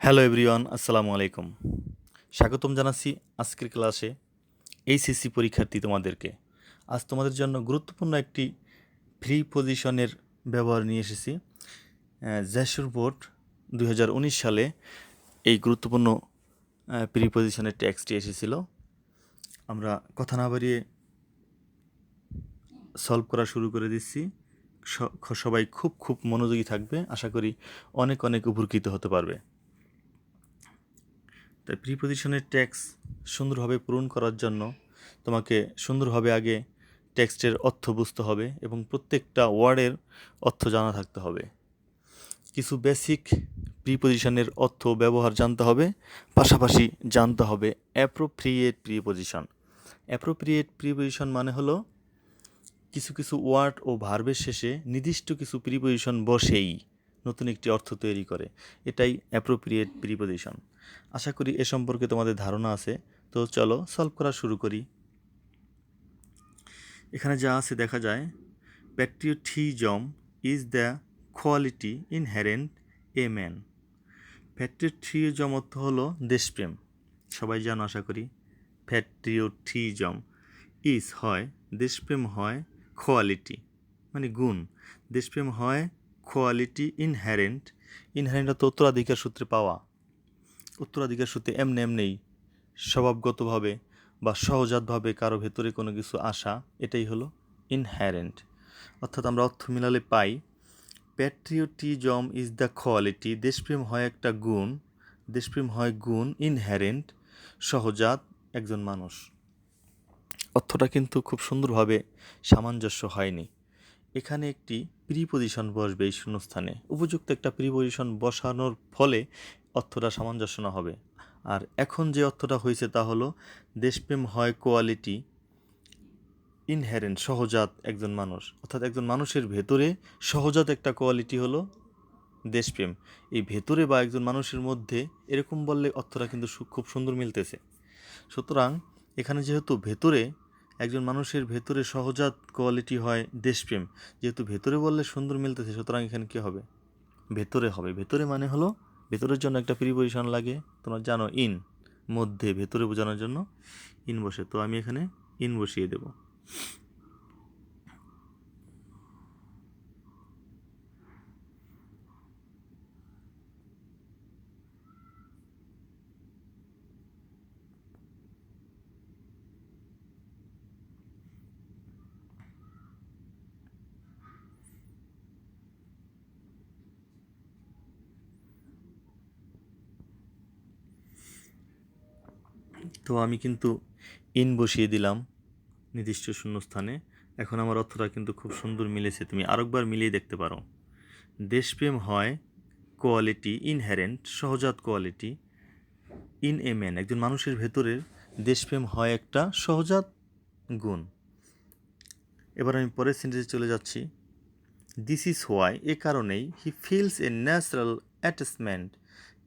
Hello everyone, আসসালামু আলাইকুম। স্বাগতম জানাচ্ছি আজকের ক্লাসে এইচএসসি পরীক্ষার্থী তোমাদেরকে। আজ তোমাদের জন্য গুরুত্বপূর্ণ একটি ফ্রি পজিশনের ব্যবহার নিয়ে এসেছি। যশোর বোর্ড 2019 সালে এই গুরুত্বপূর্ণ ফ্রি পজিশনের টেক্সটটি এসেছিল। আমরা কথা না বাড়িয়ে সলভ করা শুরু করে দিচ্ছি। সবাই খুব মনোযোগী থাকবে, আশা করি অনেক উপকৃত হতে পারবে। তাই প্রিপোজিশনের টেক্সট সুন্দরভাবে পূরণ করার জন্য তোমাকে সুন্দরভাবে আগে টেক্সটের অর্থ বুঝতে হবে এবং প্রত্যেকটা ওয়ার্ডের অর্থ জানা থাকতে হবে। কিছু বেসিক প্রিপোজিশনের অর্থ ব্যবহার জানতে হবে, পাশাপাশি জানতে হবে অ্যাপ্রোপ্রিয়েট প্রিপোজিশন। অ্যাপ্রোপ্রিয়েট প্রিপোজিশন মানে হলো কিছু ওয়ার্ড ও ভার্বের শেষে নির্দিষ্ট কিছু প্রিপোজিশন বসেই নতুন একটি অর্থ তৈরি করে, এটাই অ্যাপ্রোপ্রিয়েট প্রিপোজিশন। আশা করি এ সম্পর্কে তোমাদের ধারণা আছে। তো চলো সলভ করা শুরু করি। এখানে যা আছে দেখা যায়, patriotism is the quality inherent a man. Patriotism অর্থ হলো দেশপ্রেম, সবাই জানো আশা করি। প্যাট্রিয়টিজম ইজ হয় দেশপ্রেম, হয় কোয়ালিটি মানে গুণ, দেশপ্রেম হয় কোয়ালিটি ইনহেরেন্ট। ইনহেরেন্ট অর্থ উত্তরাধিকার সূত্রে পাওয়া, উত্তরাধিকার সূত্রে এমনি স্বভাবগতভাবে বা সহজাতভাবে কারো ভেতরে কোনো কিছু আসা, এটাই হলো ইনহেরেন্ট। অর্থাৎ আমরা অর্থ মিলালে পাই প্যাট্রিয়টিজম ইজ দ্য কোয়ালিটি, দেশপ্রেম হয় একটা গুণ, দেশপ্রেম হয় গুণ, ইনহেরেন্ট সহজাত একজন মানুষ। অর্থটা কিন্তু খুব সুন্দরভাবে সামঞ্জস্য হয়নি। এখানে একটি প্রিপোজিশন বসবে এই শূন্যস্থানে, উপযুক্ত একটা প্রিপোজিশন বসানোর ফলে অর্থটা সামঞ্জস্য না হবে। আর এখন যে অর্থটা হয়েছে তা হলো দেশপ্রেম হয় কোয়ালিটি ইনহেরেন্ট সহজাত একজন মানুষ, অর্থাৎ একজন মানুষের ভেতরে সহজাত একটা কোয়ালিটি হলো দেশপ্রেম। এই ভেতরে বা একজন মানুষের মধ্যে এরকম বললে অর্থটা কিন্তু খুব সুন্দর মিলতেছে। সুতরাং এখানে যেহেতু ভেতরে একজন মানুষের ভেতরে সহজাত কোয়ালিটি হয় দেশপ্রেম, যেহেতু ভেতরে বললে সুন্দর মিলতেছে, সুতরাং এখানে কী হবে? ভেতরে হবে। ভেতরে মানে হলো ভেতরের জন্য একটা প্রিপোজিশন লাগে, তোমরা জানো ইন, মধ্যে ভেতরে বোঝানোর জন্য ইন বসে। তো আমি এখানে ইন বসিয়ে দেব। তো আমি কিন্তু ইন বসিয়ে দিলাম নির্দিষ্ট শূন্যস্থানে। এখন আমার অর্থটা কিন্তু খুব সুন্দর মিলেছে, তুমি আরেকবার মিলিয়ে দেখতে পারো। দেশপ্রেম হয় কোয়ালিটি ইনহেরেন্ট সহজাত কোয়ালিটি ইন এ ম্যান, একজন মানুষের ভেতরের দেশপ্রেম হয় একটা সহজাত গুণ। এবার আমি পরের সেন্টেন্সে চলে যাচ্ছি। দিস ইজ হোয়াই, এ কারণেই, he feels a natural attachment,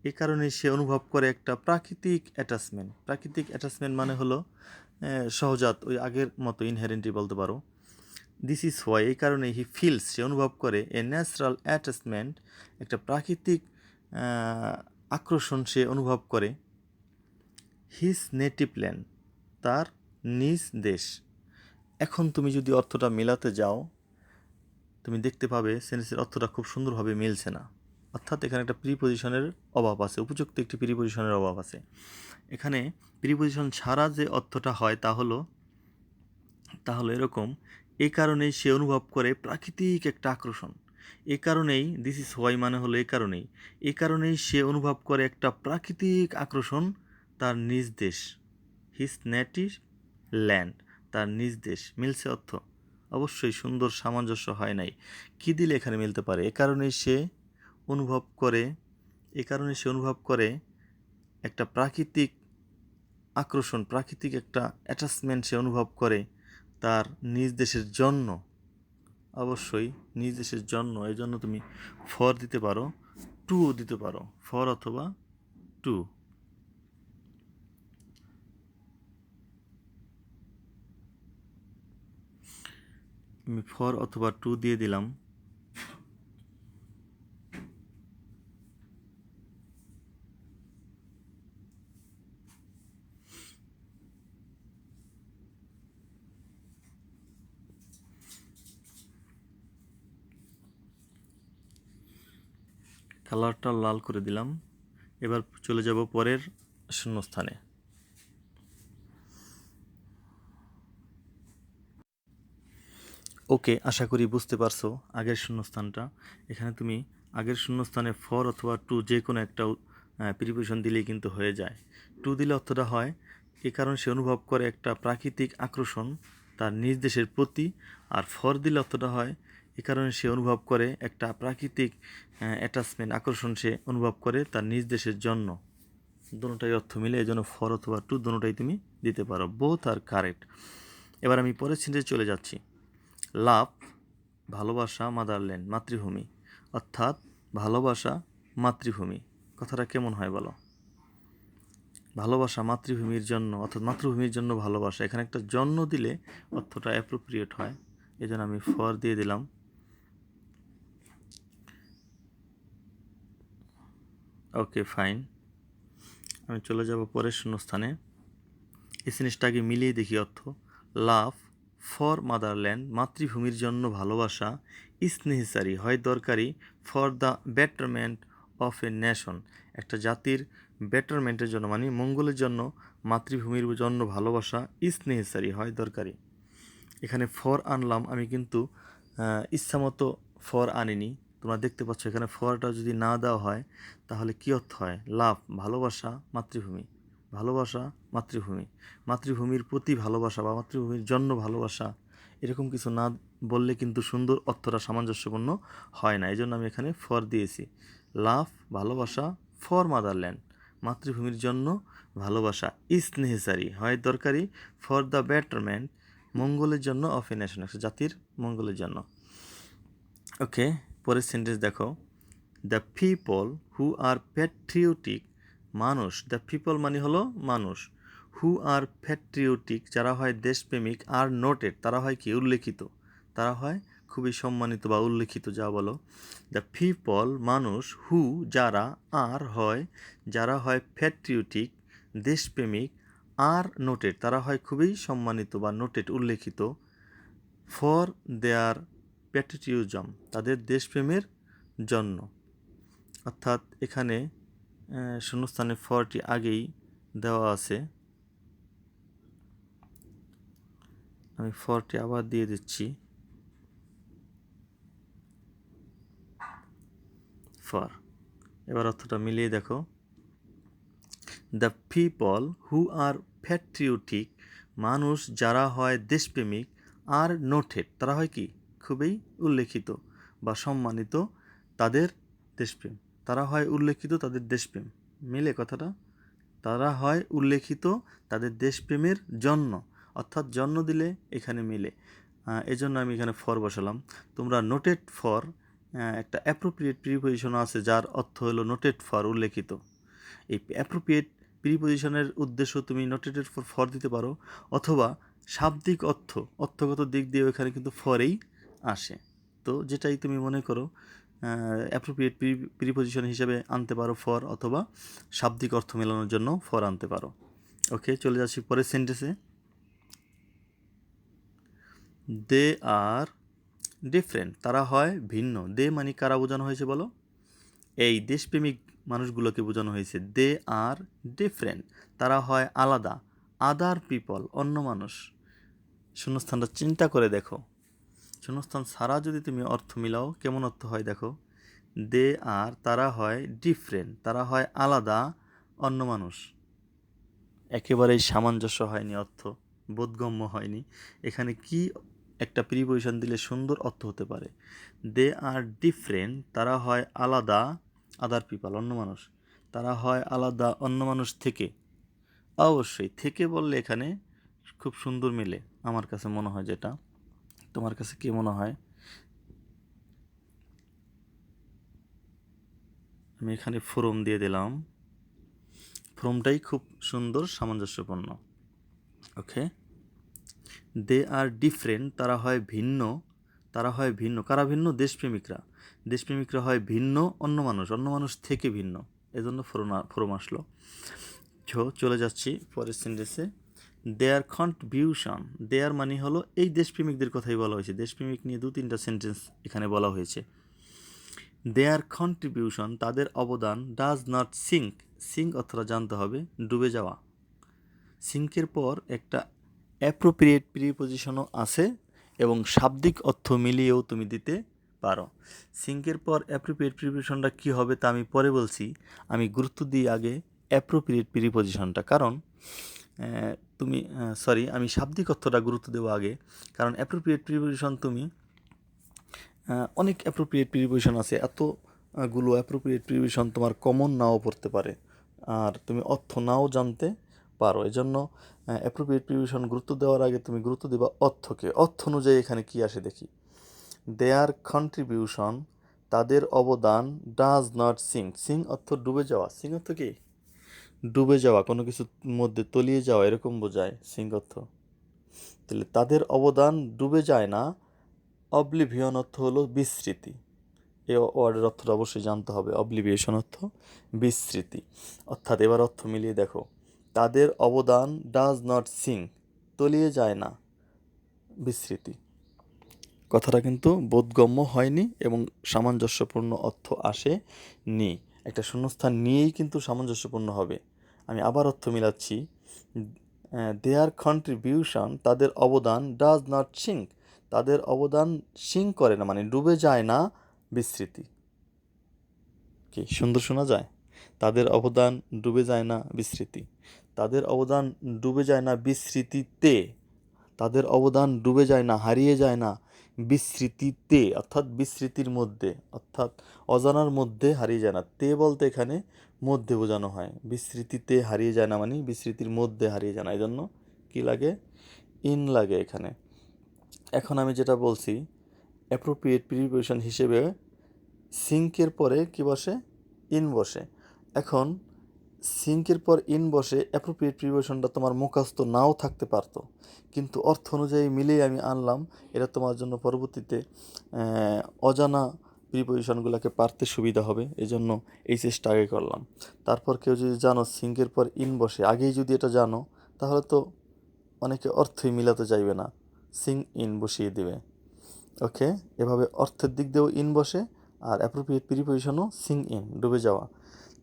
এ কারণে সে অনুভব করে একটা প্রাকৃতিক অ্যাটাচমেন্ট। প্রাকৃতিক অ্যাটাচমেন্ট মানে হলো সহজাত, ওই আগের মতো ইনহেরেন্টই বলতে পারো। দিস ইজ হোয়াই, এই কারণে হি ফিলস সে অনুভব করে এ ন্যাচারাল অ্যাটাচমেন্ট একটা প্রাকৃতিক আকর্ষণ সে অনুভব করে। হিজ নেটিভ ল্যান্ড, তার নিজ দেশ। এখন তুমি যদি অর্থটা মেলাতে যাও, তুমি দেখতে পাবে সেন্টেন্সের অর্থটা খুব সুন্দরভাবে মিলছে না। অর্থাৎ এখানে একটা প্রিপোজিশনের অভাব আছে, উপযুক্ত একটি প্রিপোজিশনের অভাব আছে। এখানে প্রিপোজিশন ছাড়া যে অর্থটা হয় তা হলো এরকম, এই কারণেই সে অনুভব করে প্রাকৃতিক একটা আকর্ষণ। এ কারণেই, দিস ইজ হোয়াই মানে হলো এই কারণেই সে অনুভব করে একটা প্রাকৃতিক আকর্ষণ তার নিজ দেশ। হিজ নেটিভ ল্যান্ড, তার নিজ দেশ। মিলছে অর্থ? অবশ্যই সুন্দর সামঞ্জস্য হয় নাই। কী দিলে এখানে মিলতে পারে? এ কারণেই সে অনুভব করে একটা প্রাকৃতিক আকর্ষণ, প্রাকৃতিক একটা অ্যাটাচমেন্ট সে অনুভব করে তার নিজ দেশের জন্য। অবশ্যই নিজ দেশের জন্য, এই জন্য তুমি ফর দিতে পারো, টুও দিতে পারো, ফর অথবা টু। আমি ফর অথবা টু দিয়ে দিলাম। কালারটা লাল করে দিলাম। এবার চলে যাব পরের শূন্যস্থানে। ওকে, আশা করি বুঝতে পারছো আগের শূন্যস্থানটা। এখানে তুমি আগের শূন্যস্থানে ফর অথবা টু যে কোনো একটা প্রিপোজিশন দিলেই কিন্তু হয়ে যায়। টু দিলে অর্থটা হয় এ কারণে সে অনুভব করে একটা প্রাকৃতিক আকর্ষণ তার নিজ দেশের প্রতি, আর ফর দিলে অর্থটা হয় এ কারণে সে অনুভব করে একটা প্রাকৃতিক অ্যাটাচমেন্ট আকর্ষণ সে অনুভব করে তার নিজ দেশের জন্য। দুটোটাই অর্থ মিলে এই জন্য ফর অথবা টু দুটোটাই তুমি দিতে পারো, বোথ আর কারেক্ট। এবার আমি পরের সেন্টেন্সে চলে যাচ্ছি। লাভ, ভালোবাসা, মাদারল্যান্ড, মাতৃভূমি, অর্থাৎ ভালোবাসা মাতৃভূমি। কথাটা কেমন হয় বলো? ভালোবাসা মাতৃভূমির জন্য, অর্থাৎ মাতৃভূমির জন্য ভালোবাসা, এখানে একটা জন্য দিলে অর্থটা অ্যাপ্রোপ্রিয়েট হয়, এই জন্য আমি ফর দিয়ে দিলাম। ওকে ফাইন, আমি চলে যাব পরের শূন্যস্থানে। এই জিনিসটা আগে মিলিয়ে দেখি অর্থ। লাভ ফর মাদারল্যান্ড, মাতৃভূমির জন্য ভালোবাসা, ইজ নেসেসারি হয় দরকারি, for the betterment of a nation, একটা জাতির বেটারমেন্টের জন্য মানে মঙ্গলের জন্য মাতৃভূমির জন্য ভালোবাসা ইজ নেসেসারি হয় দরকারি। এখানে ফর আনলাম আমি, কিন্তু ইচ্ছামতো ফর আনিনি। তোমরা দেখতে পাচ্ছ এখানে ফরটা যদি না দেওয়া হয় তাহলে কী অর্থ হয়? লাভ ভালোবাসা মাতৃভূমি, ভালোবাসা মাতৃভূমি, মাতৃভূমির প্রতি ভালোবাসা বা মাতৃভূমির জন্য ভালোবাসা, এরকম কিছু না বললে কিন্তু সুন্দর অর্থটা সামঞ্জস্যপূর্ণ হয় না। এই জন্য আমি এখানে ফর দিয়েছি। লাভ ভালোবাসা ফর মাদারল্যান্ড, মাতৃভূমির জন্য ভালোবাসা, ইজ নেসেসারি হয় দরকারি, ফর দ্য বেটারমেন্ট মঙ্গলের জন্য অফ এ নেশন, একটা জাতির মঙ্গলের জন্য। ওকে, পরের সেন্টেন্স দেখো। The people who are patriotic, মানুষ, দ্য পিপল মানে হলো মানুষ, হু আর প্যাট্রিয়টিক যারা হয় দেশপ্রেমিক, আর নোটেড তারা হয় কি উল্লেখিত, তারা হয় খুবই সম্মানিত বা উল্লেখিত, যা বলো। দ্য পিপল মানুষ, হু যারা, আর হয় যারা হয় প্যাট্রিয়টিক দেশপ্রেমিক, আর নোটেড তারা হয় খুবই সম্মানিত বা নোটেড উল্লেখিত, ফর দেয়ার প্যাট্রিয়টিজম তাদের দেশপ্রেমের জন্য। অর্থাৎ এখানে শূন্যস্থানে ফরটি আগেই দেওয়া আছে, আমি ফরটি আবার দিয়ে দিচ্ছি। ফর, এবার অর্থটা মিলিয়ে দেখো। The people who are patriotic মানুষ যারা হয় দেশপ্রেমিক, আর নোটেড তারা হয় কি খুবই উল্লেখিত বা সম্মানিত তাদের দেশপ্রেম, তারা হয় উল্লেখিত তাদের দেশপ্রেম, মিলে কথাটা, তারা হয় উল্লেখিত তাদের দেশপ্রেমের জন্য, অর্থাৎ জন্য দিলে এখানে মিলে, এজন্য আমি এখানে ফর বসালাম। তোমরা নোটেড ফর একটা অ্যাপ্রোপ্রিয়েট প্রিপোজিশন আছে যার অর্থ হলো নোটেড ফর উল্লেখিত। এই অ্যাপ্রোপ্রিয়েট প্রিপোজিশনের উদ্দেশ্য তুমি নোটেটেড ফর ফর দিতে পারো, অথবা শাব্দিক অর্থগত দিক দিয়ে এখানে কিন্তু ফরেই আসে। তো যেটাই তুমি মনে করো অ্যাপ্রোপ্রিয়েট প্রিপোজিশন হিসেবে আনতে পারো ফর, অথবা শাব্দিক অর্থ মেলানোর জন্য ফর আনতে পারো। ওকে, চলে যাচ্ছি পরের সেন্টেন্সে। দে আর ডিফারেন্ট তারা হয় ভিন্ন, দে মানে কারা বোঝানো হয়েছে বলো? এই দেশপ্রেমিক মানুষগুলোকে বোঝানো হয়েছে। দে আর ডিফারেন্ট তারা হয় আলাদা, আদার পিপল অন্য মানুষ। শূন্যস্থানটা চিন্তা করে দেখো, শূন্যস্থান ছাড়া যদি তুমি অর্থ মিলাও কেমন অর্থ হয় দেখো। দে আর তারা হয় ডিফারেন্ট তারা হয় আলাদা, অন্য মানুষ। একেবারেই সামঞ্জস্য হয়নি, অর্থ বোধগম্য হয়নি। এখানে কি একটা প্রিপোজিশন দিলে সুন্দর অর্থ হতে পারে? দে আর ডিফারেন্ট তারা হয় আলাদা, আদার পিপল অন্য মানুষ, তারা হয় আলাদা অন্য মানুষ থেকে। অবশ্যই থেকে বললে এখানে খুব সুন্দর মেলে আমার কাছে মনে হয়, যেটা তোমার কাছে কি মনে হয়? আমি এখানে ফ্রম দিয়ে দিলাম, ফ্রমটাই খুব সুন্দর সামঞ্জস্যপূর্ণ। ওকে, দে আর ডিফারেন্ট তারা হয় ভিন্ন, তারা হয় ভিন্ন, কারা ভিন্ন? দেশপ্রেমিকরা, দেশপ্রেমিকরা হয় ভিন্ন অন্য মানুষ, অন্য মানুষ থেকে ভিন্ন, এজন্য ফ্রম আসলো। চলে যাচ্ছি পরের সেন্টেন্সে। দেয়ার কন্ট্রিবিউশন, দেয়ার মানে হলো এই দেশপ্রেমিকদের কথাই বলা হয়েছে, দেশপ্রেমিক নিয়ে 2-3টা সেন্টেন্স এখানে বলা হয়েছে। দেয়ার কন্ট্রিবিউশন তাদের অবদান ডাজ নট সিঙ্ক, সিঙ্ক অর্থটা জানতে হবে ডুবে যাওয়া। সিঙ্কের পর একটা অ্যাপ্রোপ্রিয়েট প্রিপজিশনও আছে এবং শাব্দিক অর্থ মিলিয়েও তুমি দিতে পারো। সিঙ্কের পর অ্যাপ্রোপ্রিয়েট প্রিপজিশনটা কী হবে তা আমি পরে বলছি, আমি গুরুত্ব দিই আগে অ্যাপ্রোপ্রিয়েট প্রিপজিশনটা, কারণ আমি শাব্দিক অর্থটা গুরুত্ব দেবো আগে, কারণ অ্যাপ্রোপ্রিয়েট প্রিপজিশন তুমি অনেক অ্যাপ্রোপ্রিয়েট প্রিপজিশন আছে, এতগুলো অ্যাপ্রোপ্রিয়েট প্রিপজিশন তোমার কমন নাও পড়তে পারে আর তুমি অর্থ নাও জানতে পারো। এজন্য অ্যাপ্রোপ্রিয়েট প্রিপজিশন গুরুত্ব দেওয়ার আগে তুমি গুরুত্ব দেবা অর্থকে। অর্থ অনুযায়ী এখানে কি আসে দেখি। দেয়ার কন্ট্রিবিউশন তাদের অবদান ডাজ নট সিঙ্ক, সিঙ্ক অর্থ ডুবে যাওয়া। সিঙ্ক অর্থ কি? ডুবে যাওয়া, কোনো কিছুর মধ্যে তলিয়ে যাওয়া এরকম বোঝায় সিঙ্ক অর্থ। তাহলে তাদের অবদান ডুবে যায় না। অবলিভিয়ন অর্থ হলো বিস্মৃতি। এই ওয়ার্ডের অর্থটা অবশ্যই জানতে হবে। অবলিভিয়েশন অর্থ বিস্মৃতি। অর্থাৎ এবার অর্থ মিলিয়ে দেখো, তাদের অবদান ডাজ নট সিঙ্ক, তলিয়ে যায় না, বিস্মৃতি। কথাটা কিন্তু বোধগম্য হয়নি এবং সামঞ্জস্যপূর্ণ অর্থ আসেনি। একটা শূন্যস্থান নিয়েই কিন্তু সামঞ্জস্যপূর্ণ হবে। আমি আবার অর্থ মিলাচ্ছি। দেয়ার কন্ট্রিবিউশন তাদের অবদান ডাজ নট সিঙ্ক, তাদের অবদান সিঙ্ক করে না মানে ডুবে যায় না, বিস্মৃতি। কি সুন্দর শোনা যায়? তাদের অবদান ডুবে যায় না বিস্মৃতি, তাদের অবদান ডুবে যায় না বিস্মৃতিতে, তাদের অবদান ডুবে যায় না, হারিয়ে যায় না, বিস্মৃতিতে, অর্থাৎ বিস্মৃতির মধ্যে, অর্থাৎ অজানার মধ্যে হারিয়ে যায় না। তে বলতে এখানে মধ্যে বোঝানো হয়। বিস্মৃতিতে হারিয়ে যায় না মানে বিস্মৃতির মধ্যে হারিয়ে যায় না, এই জন্য কী লাগে? ইন লাগে এখানে। এখন আমি যেটা বলছি, অ্যাপ্রোপ্রিয়েট প্রিপজিশন হিসেবে সিঙ্কের পরে কি বসে? ইন বসে। এখন সিঙ্কের পর ইন বসে অ্যাপ্রোপ্রিয়েট প্রিপজিশনটা তোমার মুখস্থ নাও থাকতে পারতো, কিন্তু অর্থ অনুযায়ী মিলেই আমি আনলাম। এটা তোমার জন্য পরবর্তীতে অজানা প্রিপজিশনগুলোকে পারতে সুবিধা হবে, এই জন্য এই চেষ্টা আগে করলাম। তারপর কেউ যদি জানো সিঙ্কের পর ইন বসে, আগেই যদি এটা জানো তাহলে তো অনেকে অর্থই মিলাতে চাইবে না, সিং ইন বসিয়ে দেবে। ওকে, এভাবে অর্থের দিক দিয়েও ইন বসে আর অ্যাপ্রোপ্রিয়েট প্রিপজিশনও সিং ইন, ডুবে যাওয়া।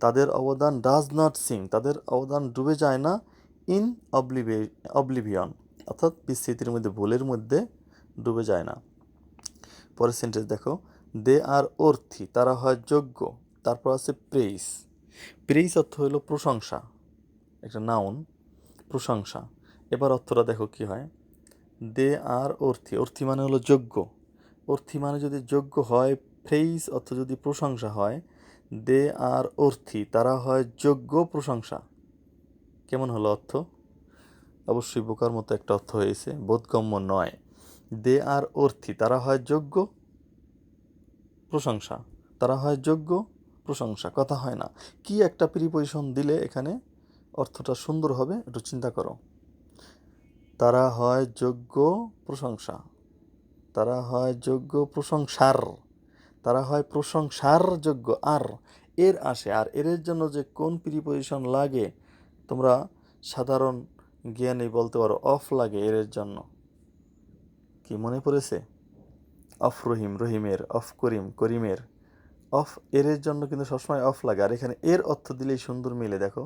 তাদের অবদান ডাজ নট সিং, তাদের অবদান ডুবে যায় না, ইন অবলিভিয়ন অর্থাৎ বিস্মৃতির মধ্যে, ভুলের মধ্যে ডুবে যায় না। পরের সেন্টেন্স দেখো, দে আর অর্থী, তারা হয় যোগ্য। তারপর আছে প্রেইস। প্রেইস অর্থ হলো প্রশংসা, একটা নাউন, প্রশংসা। এবার অর্থটা দেখো কি হয়। দে আর অর্থী, অর্থী মানে হলো যোগ্য। অর্থী মানে যদি যোগ্য হয়, প্রেইস অর্থ যদি প্রশংসা হয়, দে আর অর্থী, তারা হয় যোগ্য প্রশংসা। কেমন হলো অর্থ? অবশ্যই বোকার মতো একটা অর্থ হয়েছে, বোধগম্য নয়। দে আর অর্থী, তারা হয় যোগ্য প্রশংসা, তারা হয় যোগ্য প্রশংসা, কথা হয় না। কি একটা প্রিপজিশন দিলে এখানে অর্থটা সুন্দর হবে একটু চিন্তা করো। তারা হয় যোগ্য প্রশংসা, তারা হয় যোগ্য প্রশংসার, তারা হয় প্রশংসার যোগ্য। আর এর আসে, আর এর জন্য যে কোন প্রিপজিশন লাগে তোমরা সাধারণ জ্ঞানে বলতে পারো, অফ লাগে এর জন্য। কি মনে পড়েছে? অফ রহিম, রহিমের, অফ করিম, করিমের। অফ এর জন্য কিন্তু সবসময় অফ লাগে। আর এখানে এর অর্থ দিলেই সুন্দর মিলে। দেখো,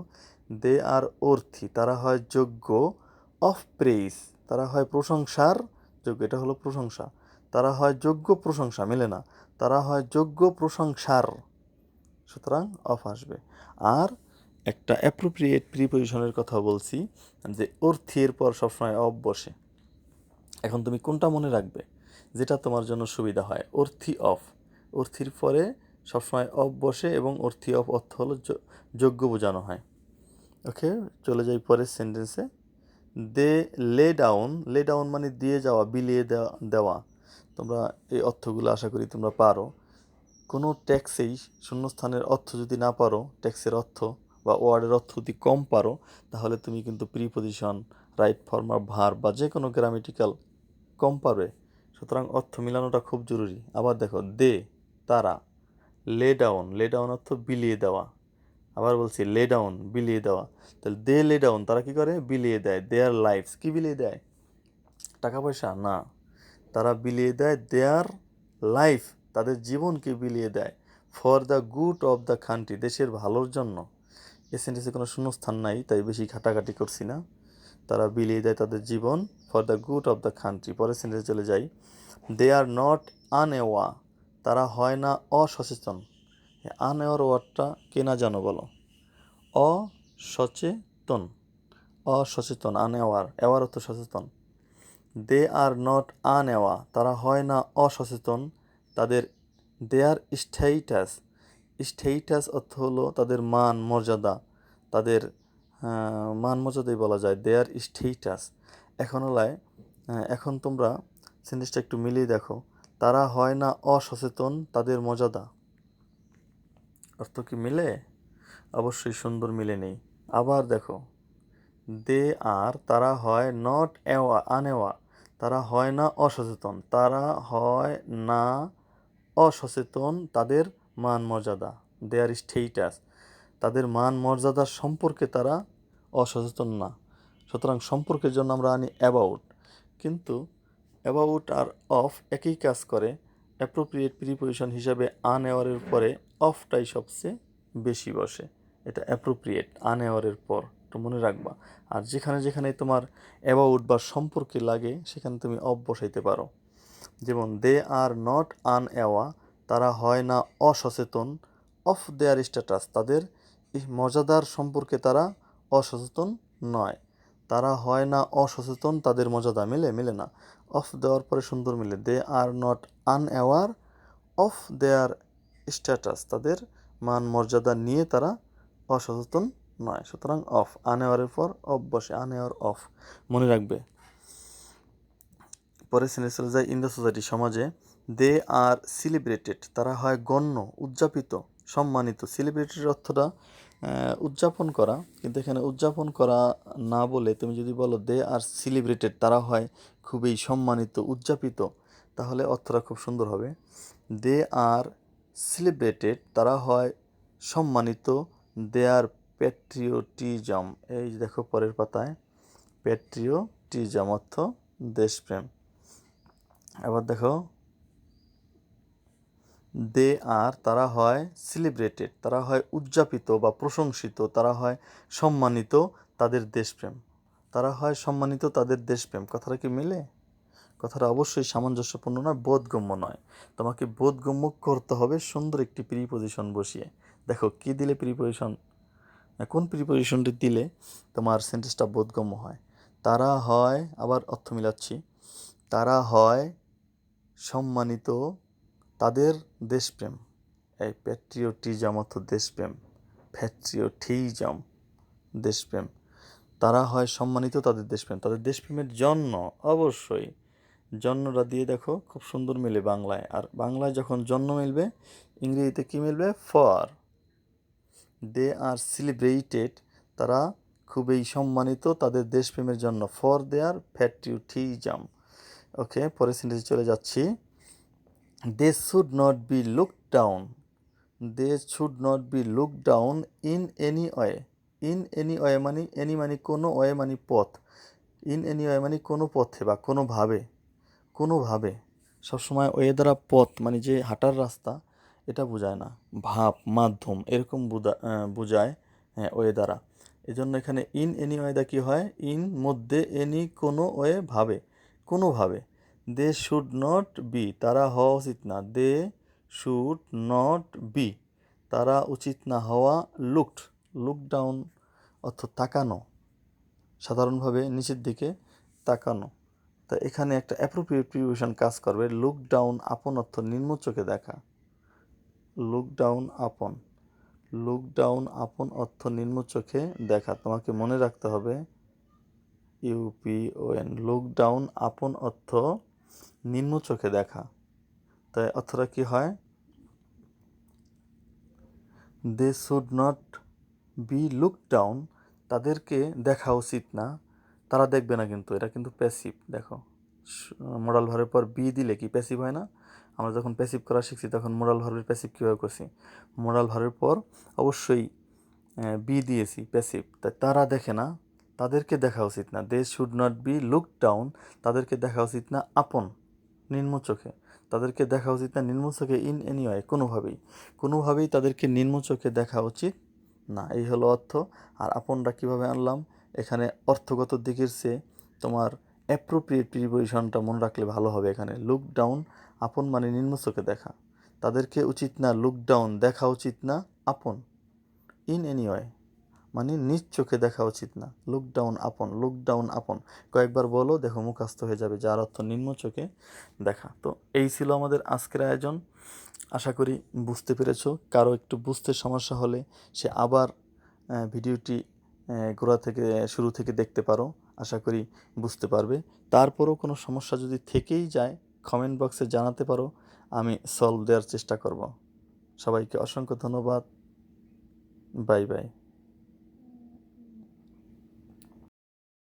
দে আর অর্থী, তারা হয় যোগ্য অফ প্রেইস, তারা হয় প্রশংসার যোগ্য, এটা হলো প্রশংসা। তারা হয় যোগ্য প্রশংসা, মেলে না, তারা হয় যোগ্য প্রশংসার, সুতরাং অফ আসবে। আর একটা অ্যাপ্রোপ্রিয়েট প্রিপজিশনের কথা বলছি, যে অর্থের পর সবসময় অফ বসে। এখন তুমি কোনটা মনে রাখবে যেটা তোমার জন্য সুবিধা হয়? অর্থী অফ, অর্থীর পরে সবসময় অফ বসে এবং অর্থী অফ অর্থ হলো যোগ্য বোঝানো হয়। ওকে, চলে যাই পরের সেন্টেন্সে। দে লে ডাউন, লে ডাউন মানে দিয়ে যাওয়া, বিলিয়ে দেওয়া। তোমরা এই অর্থগুলো আশা করি তোমরা পারো। কোনো ট্যাক্সেই শূন্যস্থানের অর্থ যদি না পারো, ট্যাক্সের অর্থ বা ওয়ার্ডের অর্থ যদি কম পারো, তাহলে তুমি কিন্তু preposition, right form of verb বা যে কোনো গ্রামেটিক্যাল কম পারবে। সুতরাং অর্থ মিলানোটা খুব জরুরি। আবার দেখো, দে তারা, লে ডাউন, লে ডাউন অর্থ বিলিয়ে দেওয়া। আবার বলছি লে ডাউন, বিলিয়ে দেওয়া। তাহলে দে লে ডাউন, তারা কি করে? বিলিয়ে দেয়। দেয়ার লাইফস, কি বিলিয়ে দেয়? টাকা পয়সা না, তারা বিলিয়ে দেয় দেয়ার লাইফ, তাদের জীবনকে বিলিয়ে দেয়। For the good of the country, দেশের ভালোর জন্য। এই সেন্টেন্সে কোনো শূন্যস্থান নাই, তাই বেশি ঘাটাঘাটি করছি না। তারা বিলিয়ে দেয় তাদের জীবন for the good of the country. পরের সেন্টেন্সে চলে যাই। দে আর নট আনএওয়া, তারা হয় না অসচেতন। আনএওয়ার ওয়ার্ডটা কে না জানো বলো? অসচেতন, অসচেতন, আনএওয়ার, অ্যাওয়ার অর্থ সচেতন। দে আর নট আনএওয়া, তারা হয় না অসচেতন। তাদের দেয়ার স্টেটাস, স্টেটাস অর্থ হলো তাদের মান মর্যাদা, তাদের মান মর্যাদাই বলা যায় দেয়ার স্টেটাস। এখন তোমরা সেন্টেন্সটা একটু মিলিয়ে দেখো। তারা হয় না অসচেতন, তাদের মর্যাদা, অর্থ কি মিলে? অবশ্যই সুন্দর মিলে নেই। আবার দেখো, দে আর, তারা হয় নট অ্যাওয়া আনএওয়া, তারা হয় না অসচেতন, তারা হয় না অসচেতন, তাদের মান মর্যাদা দেয়ার স্টেটাস, তাদের মান মর্যাদার সম্পর্কে তারা অসচেতন না। সুতরাং সম্পর্কের জন্য আমরা আনি অ্যাবাউট, কিন্তু অ্যাবাউট আর অফ একই কাজ করে। অ্যাপ্রোপ্রিয়েট প্রিপোজিশন হিসাবে আনএওয়ারের পরে অফটাই সবচেয়ে বেশি বসে। এটা অ্যাপ্রোপ্রিয়েট আনএওয়ারের পর, একটু মনে রাখবা। আর যেখানে যেখানে তোমার অ্যাবাউট বা সম্পর্কে লাগে সেখানে তুমি অফ বসাইতে পারো। যেমন দে আর নট আনএওয়া, তারা হয় না অসচেতন। অফ দেয়ার স্ট্যাটাস, তাদের মর্যাদার সম্পর্কে তারা অসচেতন নয়। তারা হয় না অসচেতন, তাদের মর্যাদা মিলে না। অফ দেওয়ার পরে সুন্দর মিলে, they are not unaware of their status, তাদের মান মর্যাদা নিয়ে তারা অসচেতন নয়। সুতরাং অফ, আনঅ্যাওয়ারের পর অফ বসে, আনঅ্যাওয়ার অফ, মনে রাখবে। পরে সেন্টেন্স চলে যায় ইন দ্য সোসাইটি, সমাজে। দে আর সেলিব্রেটেড, তারা হয় গণ্য, উদযাপিত, সম্মানিত। সেলিব্রেটেড অর্থটা উদযাপন করা, কিন্তু এখানে উদযাপন করা না বলে তুমি যদি বলো দে আর সেলিব্রেটেড, তারা হয় খুবই সম্মানিত, উদযাপিত, তাহলে অর্থটা খুব সুন্দর হবে। দে আর সেলিব্রেটেড, তারা হয় সম্মানিত। দে আর প্যাট্রিয়টিজম, এই যে দেখো পরের পাতায়, প্যাট্রিয়টিজম অর্থ দেশপ্রেম। এবার দেখো, দে আর, তারা হয় সেলিব্রেটেড, তারা হয় উদযাপিত বা প্রশংসিত, তারা হয় সম্মানিত, তাদের দেশপ্রেম, তারা হয় সম্মানিত, তাদের দেশপ্রেম। কথাটা কি মিলে? কথাটা অবশ্যই সামঞ্জস্যপূর্ণ নয়, বোধগম্য নয়। তোমাকে বোধগম্য করতে হবে সুন্দর একটি প্রিপোজিশন বসিয়ে। দেখো কি দিলে প্রিপোজিশন, কোন প্রিপোজিশনটি দিলে তোমার সেন্টেন্সটা বোধগম্য হয়। তারা হয়, আবার অর্থ মিলাচ্ছি, তারা হয় সম্মানিত, তাদের দেশপ্রেম। এই প্যাট্রিয়টিজম অর্থ দেশপ্রেম, প্যাট্রিয়টিজম দেশপ্রেম। তারা হয় সম্মানিত, তাদের দেশপ্রেম, তাদের দেশপ্রেমের জন্য, অবশ্যই জন্যটা দিয়ে দেখো খুব সুন্দর মিলে বাংলায়। আর বাংলায় যখন জন্য মিলবে, ইংরেজিতে কি মিলবে? ফর। দে আর সেলিব্রেটেড, তারা খুবই সম্মানিত তাদের দেশপ্রেমের জন্য, ফর দেয়ার প্যাট্রিয়টিজম। ওকে, পরের সেন্টেন্সে চলে যাচ্ছি। They should not be look down, they should not be look down in any way. In any way মানে, এনি মানে কোনো, ওয়ে মানে পথ। ইন এনি ওয়ে মানে কোনো পথে বা কোনোভাবে, কোনোভাবে। সবসময় ওয়ে দ্বারা পথ মানে যে হাঁটার রাস্তা, এটা বোঝায় না, ভাব, মাধ্যম, এরকম বোঝায়। হ্যাঁ, ওয়ে দ্বারা। এই জন্য এখানে ইন এনি ওয়ে দা কী হয়? ইন মধ্যে, এনি কোনো, ওয়ে ভাবে, কোনোভাবে। দে শুড নট বি, তারা হওয়া উচিত না। দে শুড নট বি, তারা উচিত না হওয়া। লুকড, লুক ডাউন অর্থ তাকানো, সাধারণভাবে নিচের দিকে তাকানো। তা এখানে একটা অ্যাপ্রোপ্রিয়েট প্রিপোজিশন কাজ করবে। লুক ডাউন আপন অর্থ নিম্ন চোখে দেখা। Look down upon, look down upon অর্থ নিম্ন চোখে দেখা। তোমাকে মনে রাখতে হবে ইউপিওএন, লুক ডাউন আপন অর্থ নিম্ন চোখে দেখা। তাই অর্থটা কি হয়? They should not be look down, তাদেরকে দেখা উচিত না, তারা দেখবে না। কিন্তু এটা কিন্তু প্যাসিভ। দেখো, মোরাল ভার্বের পর বি দিলে কি প্যাসিভ হয় না? আমরা যখন প্যাসিভ করা শিখছি তখন মোরাল ভার্বের প্যাসিভ কীভাবে করছি? মোরাল ভার্বের পর অবশ্যই বি দিয়েছি, প্যাসিভ। তাই তারা দেখে না, তাদেরকে দেখা উচিত না। They should not be look down, তাদেরকে দেখা উচিত না আপন, নিম্ন চোখে। তাদেরকে দেখা উচিত না নিম্ন চোখে ইন এনি ওয়ে, কোনোভাবেই তাদেরকে নিম্ন চোখে দেখা উচিত না। এই হলো অর্থ। আর আপনটা কীভাবে আনলাম, এখানে অর্থগত দিকের চেয়ে তোমার অ্যাপ্রোপ্রিয়েট প্রিপোজিশনটা মনে রাখলে ভালো হবে। এখানে লুক ডাউন, আপন মানে নিম্ন চোখে দেখা, তাদেরকে উচিত না লুক ডাউন, দেখা উচিত না আপন, ইন এনি ওয়ে মানে নিজ চোখে দেখা উচিত না, look down upon, look down upon কয়েকবার বলো, দেখো মুখস্থ হয়ে যাবে, যার অর্থ নিম্ন চোখে দেখা। তো এই ছিল আমাদের আজকের আয়োজন, আশা করি বুঝতে পেরেছো। কারো একটু বুঝতে সমস্যা হলে সে আবার ভিডিওটি গোড়া থেকে শুরু থেকে দেখতে পারো, আশা করি বুঝতে পারবে। তারপরও কোনো সমস্যা যদি থেকেই যায় কমেন্ট বক্সে জানাতে পারো, আমি সলভ দেওয়ার চেষ্টা করব। সবাইকে অসংখ্য ধন্যবাদ, বাই বাই।